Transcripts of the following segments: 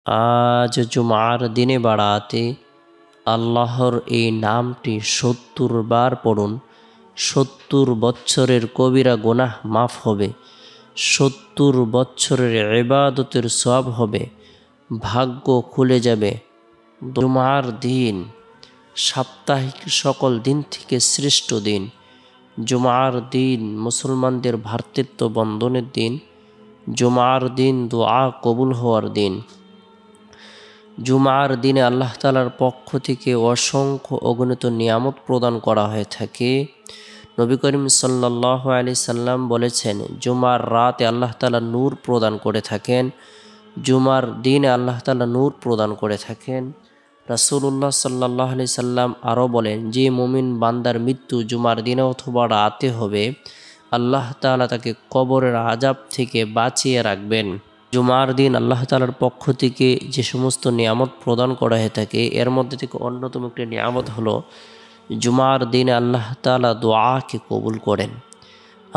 আজ জুমার দিনে বাড়াতে আল্লাহর এই নামটি ৭০ বার পড়ুন। ৭০ বছরের কবিরা গুনাহ মাফ হবে, ৭০ বছরের ইবাদতের সওয়াব হবে, ভাগ্য খুলে যাবে। জুমার দিন সাপ্তাহিক সকল দিন থেকে শ্রেষ্ঠ দিন। জুমার দিন মুসলমানদের ভ্রাতৃত্ব বন্ধনের দিন। জুমার দিন দোয়া কবুল হওয়ার দিন। জুমার দিনে আল্লাহ তাআলার পক্ষ থেকে অসংখ্য অগণিত নিয়ামত প্রদান করা হয়ে থাকে। নবী করিম সাল্লাল্লাহু আলাইহি সাল্লাম বলেছেন, জুমার রাতে আল্লাহ তাআলা নূর প্রদান করে থাকেন, জুমার দিনে আল্লাহ তাআলা নূর প্রদান করে থাকেন। রাসূলুল্লাহ সাল্লাল্লাহু আলাইহি সাল্লাম আরও বলেন, যে মুমিন বান্দার মৃত্যু জুমার দিনে অথবা রাতে হবে, আল্লাহ তাআলা তাকে কবরের আযাব থেকে বাঁচিয়ে রাখবেন। জুমার দিন আল্লাহ তাআলার পক্ষ থেকে যে সমস্ত নিয়ামত প্রদান করা হয়ে থাকে, এর মধ্যে থেকে অন্যতম একটি নিয়ামত হলো জুমার দিনে আল্লাহ তাআলা দোয়াকে কবুল করেন।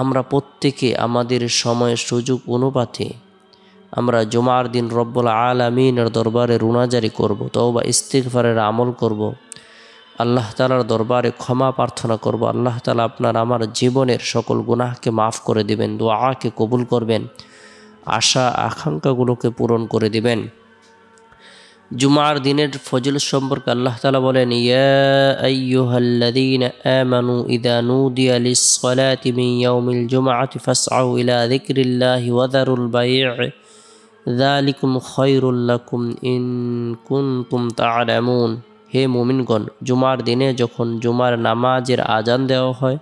আমরা প্রত্যেকে আমাদের সময় সুযোগ অনুপাতে আমরা জুমার দিন রব্বুল আলামিনের দরবারে রুনাজারি করব, তওবা ইস্তিগফারের আমল করব, আল্লাহ তাআলার দরবারে ক্ষমা প্রার্থনা করব। আল্লাহ তাআলা আপনার আমার জীবনের সকল গুনাহকে মাফ করে দিবেন, দোয়াকে কবুল করবেন, আশা আকাঙ্ক্ষাগুলোকে পূরণ করে দিবেন। জুমার দিনের ফজিলত সম্পর্কে আল্লাহ তাআলা বলেন, ইয়া আইয়ুহাল্লাযীনা আমানু ইযা নুদিয়া লিস-সালাতি মিন ইয়াউমিল জুমআতি ফাসআউ ইলা যিকরিল্লাহি ওয়া যারুল বাই'a যালিকুম খায়রুল লাকুম ইন কুনতুম তা'লামুন। হে মুমিনগণ, জুমার দিনে যখন জুমার নামাজের আজান দেওয়া হয়,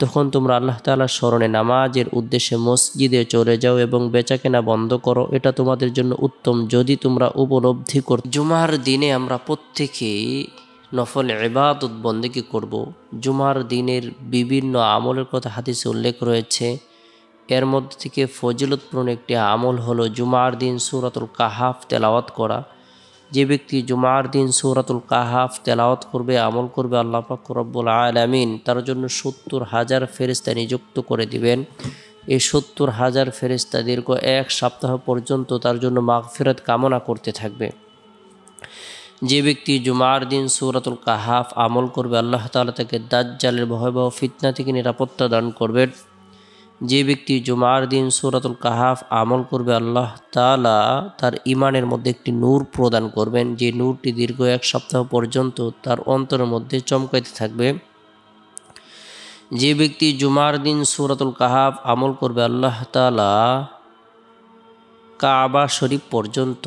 তখন তোমরা আল্লাহ তাআলার স্মরণে নামাজের উদ্দেশ্যে মসজিদে চলে যাও এবং বেচাকেনা বন্ধ করো, এটা তোমাদের জন্য উত্তম যদি তোমরা উপলব্ধি করো। জুমার দিনে আমরা প্রত্যেকেই নফল ইবাদত বন্দেগী করব। জুমার দিনের বিভিন্ন আমলের কথা হাদিসে উল্লেখ রয়েছে। এর মধ্যে থেকে ফজিলতপূর্ণ একটি আমল হলো জুমার দিন সূরাতুল কাহাফ তেলাওয়াত করা। যে ব্যক্তি জুমার দিন সূরাতুল কাহাফ তেলাওয়াত করবে, আমল করবে, আল্লাহ পাক রব্বুল আলামিন তার জন্য ৭০,০০০ ফেরেশতা নিযুক্ত করে দিবেন। এই ৭০,০০০ ফেরেশতা দীর্ঘ ১ সপ্তাহ পর্যন্ত তার জন্য মাগফিরাত কামনা করতে থাকবে। যে ব্যক্তি জুমার দিন সূরাতুল কাহাফ আমল করবে, আল্লাহ তাআলা তাকে দাজ্জালের ভয়াবহ ফিতনা থেকে নিরাপত্তা দান করবেন। যে ব্যক্তি জুমার দিন সূরাতুল কাহাফ আমল করবে, আল্লাহ তাআলা তার ঈমানের মধ্যে একটি নূর প্রদান করবেন, যে নূরটি দীর্ঘ ১ সপ্তাহ পর্যন্ত তার অন্তরের মধ্যে চমকাইতে থাকবে। যে ব্যক্তি জুমার দিন সূরাতুল কাহাফ আমল করবে, আল্লাহ তাআলা কাবা শরীফ পর্যন্ত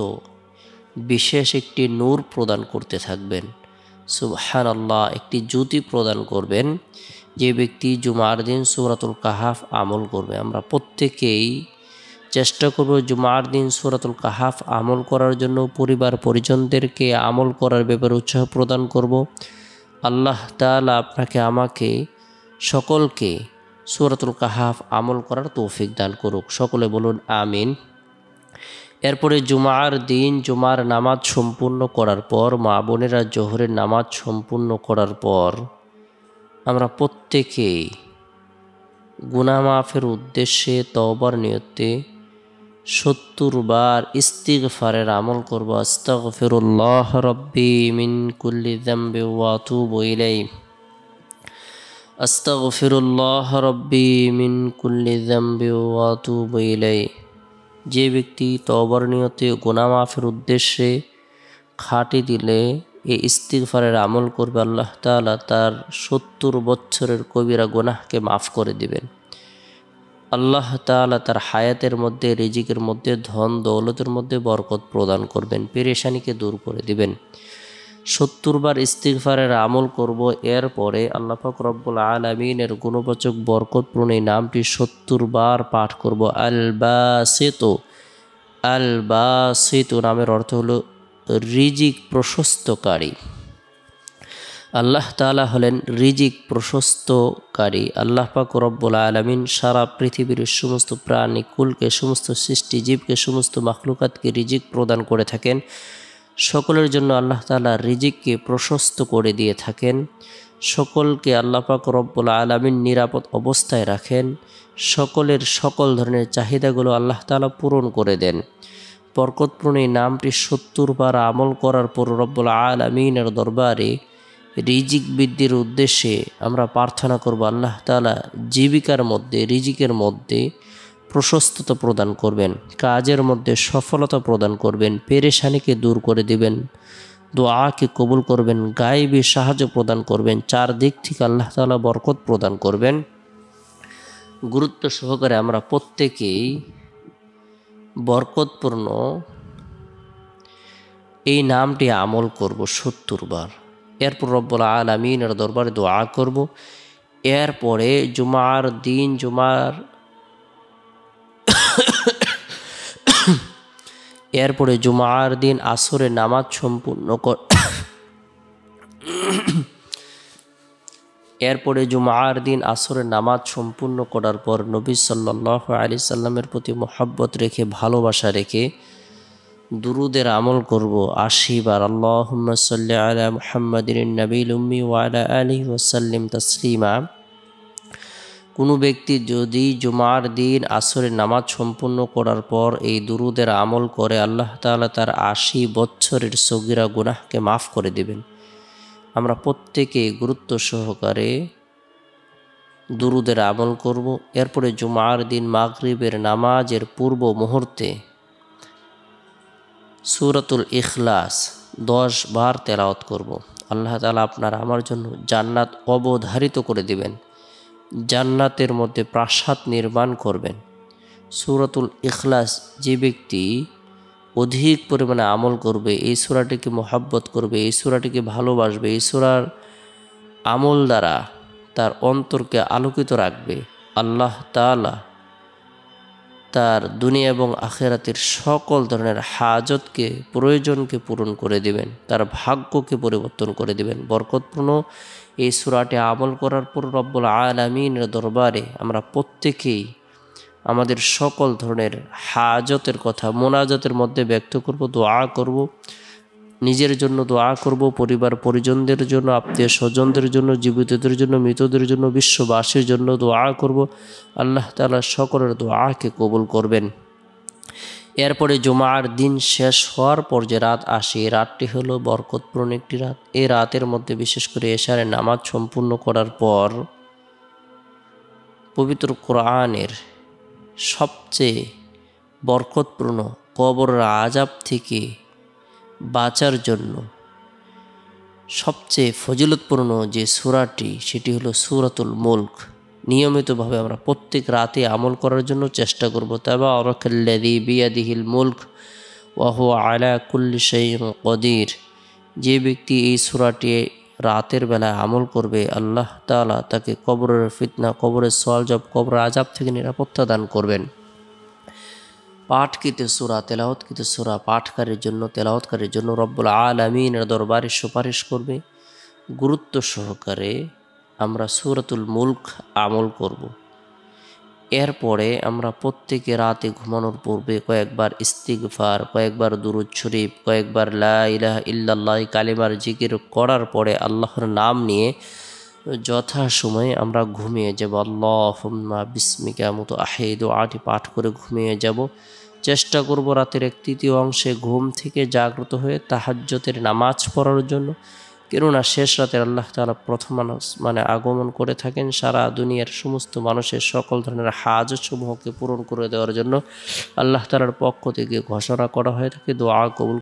বিশেষ একটি নূর প্রদান করতে থাকবেন। সুবহানাল্লাহ, একটি জ্যোতি প্রদান করবেন। যে ব্যক্তি জুমার দিন সূরাতুল কাহাফ আমল করবে, আমরা প্রত্যেকেই চেষ্টা করব জুমার দিন সূরাতুল কাহাফ আমল করার জন্য, পরিবার পরিজনদেরকে আমল করার ব্যাপারে উৎসাহ প্রদান করব। আল্লাহ তাআলা আপনাকে আমাকে সকলকে সূরাতুল কাহাফ আমল করার তৌফিক দান করুক। সকলে বলুন আমিন। এরপরে জুমার দিন জুমার নামাজ সম্পূর্ণ করার পর, মা বোনেরা জোহরের নামাজ সম্পূর্ণ করার পর আমরা প্রত্যেকেই গুনাহ মাফের উদ্দেশ্যে তওবার নিয়তে ৭০ বার ইস্তিগফারের আমল করব। আস্তাগফিরুল্লাহ রাব্বি মিন কুল্লি যামবি ওয়া আতুবু ইলাইহি। আস্তাগফিরুল্লাহ রাব্বি মিন কুল্লি যামবি ওয়া আতুবু ইলাইহি। যে ব্যক্তি তওবার নিয়তে গুনাহ মাফের উদ্দেশ্যে খাঁটি দিলে এই ইস্তিগফারের আমল করবে, আল্লাহ তাআলা তার ৭০ বছরের কবিরা গুনাহকে মাফ করে দিবেন। আল্লাহ তাআলা তার হায়াতের মধ্যে, রিজিকের মধ্যে, ধন দৌলতের মধ্যে বরকত প্রদান করবেন, পেরেশানিকে দূর করে দিবেন। ৭০ বার ইস্তিগফারের আমল করব। এরপরে আল্লাহ পাক রব্বুল আলামিনের গুণবাচক বরকতপূর্ণ এই নামটি ৭০ বার পাঠ করব। আল বাসিতু। আল বাসিতু নামের অর্থ হলো রিজিক প্রশস্তকারী। আল্লাহ তাআলা হলেন রিজিক প্রশস্তকারী। আল্লাহ পাক রব্বুল আলামিন সারা পৃথিবীর সমস্ত প্রাণী কুলকে, সমস্ত সৃষ্টি জীবকে, সমস্ত মাখলুকাতকে রিজিক প্রদান করে থাকেন। সকলের জন্য আল্লাহ তাআলা রিজিককে প্রশস্ত করে দিয়ে থাকেন। সকলকে আল্লাহ পাক রব্বুল আলামিন নিরাপদ অবস্থায় রাখেন। সকলের সকল ধরনের চাহিদাগুলো আল্লাহ তাআলা পূরণ করে দেন। বরকতপূর্ণ এই নামটি 70 বার আমল করার পর রব্বুল আলামিনের দরবারে রিজিক বৃদ্ধির উদ্দেশ্যে আমরা প্রার্থনা করব, আল্লাহ তাআলা জীবিকার মধ্যে, রিজিকের মধ্যে প্রশস্ততা প্রদান করবেন, কাজের মধ্যে সফলতা প্রদান করবেন, পেরেশানিকে দূর করে দিবেন, দোয়াকে কবুল করবেন, গায়েবী সাহায্য প্রদান করবেন, চারদিক থেকে আল্লাহ তাআলা বরকত প্রদান করবেন। গুরুত্ব সহকারে আমরা প্রত্যেকেই বরকতপূর্ণ এই নামটি আমল করব 70 বার। এরপর রব্বুল আলামিনের দরবারে দোয়া করব। এরপরে জুমার দিন আসরের নামাজ সম্পূর্ণ করার পর নবী সাল্লাল্লাহু আলাইহি সাল্লামের প্রতি মোহাব্বত রেখে, ভালোবাসা রেখে দুরুদের আমল করব 80 বার। আল্লাহুম্মা সাল্লি আলা মুহাম্মাদিন নবিল উম্মি ওয়া আলা আলিহি ওয়া সাল্লিম তাসলিমা। কোনো ব্যক্তি যদি জুমার দিন আসরের নামাজ সম্পূর্ণ করার পর এই দুরুদের আমল করে, আল্লাহ তাআলা তার 80 বছরের সগীরা গুনাহকে মাফ করে দিবেন। আমরা প্রত্যেকে গুরুত্ব সহকারে দুরুদের আমল করব। এরপরে জুমার দিন মাগরিবের নামাজের পূর্ব মুহূর্তে সূরাতুল ইখলাস 10 বার তেলাওয়াত করব। আল্লাহ তাআলা আপনার আমার জন্য জান্নাত অবধারিত করে দিবেন, জান্নাতের মধ্যে প্রাসাদ নির্মাণ করবেন। সূরাতুল ইখলাস যে ব্যক্তি অধিক পরিমাণে আমল করবে, এই সূরাটিকে মোহাব্বত করবে, এই সূরাটিকে ভালোবাসবে, এই সূরার আমল দ্বারা তার অন্তরকে আলোকিত রাখবে, আল্লাহ তাআলা তার দুনিয়া এবং আখিরাতের সকল ধরনের হাজতকে, প্রয়োজনকে পূরণ করে দিবেন, তার ভাগ্যকে পরিবর্তন করে দিবেন। বরকতপূর্ণ এই সূরাটি আমল করার পর রব্বুল আলামিনের দরবারে আমরা প্রত্যেকেই আমাদের সকল ধরনের হাজতের কথা মোনাজাতের মধ্যে ব্যক্ত করব, দোয়া করব। নিজের জন্য দোয়া করব, পরিবার পরিজনদের জন্য, আত্মীয় স্বজনদের জন্য, জীবিতদের জন্য, মৃতদের জন্য, বিশ্ববাসীর জন্য দোয়া করব। আল্লাহ তাআলা সকলের দোয়াকে কবুল করবেন। এরপরে জুমার দিন শেষ হওয়ার পর যে রাত আসে, এই রাতটি হলো বরকতপূর্ণ একটি রাত। এই রাতের মধ্যে বিশেষ করে এশারের নামাজ সম্পূর্ণ করার পর পবিত্র কোরআনের সবচেয়ে বরকতপূর্ণ কবরের আযাব থেকে বাঁচার জন্য সবচেয়ে ফজিলতপূর্ণ যে সূরাটি, সেটি হলো সূরাতুল মুলক। নিয়মিতভাবে আমরা প্রত্যেক রাতে আমল করার জন্য চেষ্টা করব। তাবারাকাল্লাযী বিয়াদিহিল মুলক ওয়া হুয়া আলা কুল্লি শাইইন কদির। যে ব্যক্তি এই সূরাটি রাতের বেলায় আমল করবে, আল্লাহ তাআলা তাকে কবরের ফিতনা, কবরের সওয়াল-জবাব, কবরের আযাব থেকে নিরাপত্তা দান করবেন। পাঠকৃত সূরা, তেলাওয়াতকৃত সূরা পাঠকারীর জন্য, তেলাওয়াতকারীর জন্য রব্বুল আলামিনের দরবারে সুপারিশ করবে। গুরুত্ব সহকারে আমরা সূরাতুল মুলক আমল করব। এরপরে আমরা প্রত্যেকে রাতে ঘুমানোর পূর্বে কয়েকবার ইস্তিগফার, কয়েকবার দুরূদ শরীফ, কয়েকবার লা ইলাহা ইল্লাল্লাহ কালিমার জিকির করার পরে আল্লাহর নাম নিয়ে যথাসময়ে আমরা ঘুমিয়ে যাব। আল্লাহুম্মা বিসমিকা মুতআহি দোয়াটি পাঠ করে ঘুমিয়ে যাব। চেষ্টা করব রাতের 1/3 অংশে ঘুম থেকে জাগ্রত হয়ে তাহাজ্জুদের নামাজ পড়ার জন্য। কেননা শেষ রাতের আল্লাহ তাআলা প্রথম আগমন করে থাকেন সারা দুনিয়ার সমস্ত মানুষের সকল ধরনের হাজত সমূহকে পূরণ করে দেওয়ার জন্য আল্লাহ তাআলার পক্ষ থেকে ঘোষণা করা হয়ে থাকে। দোয়া কবুল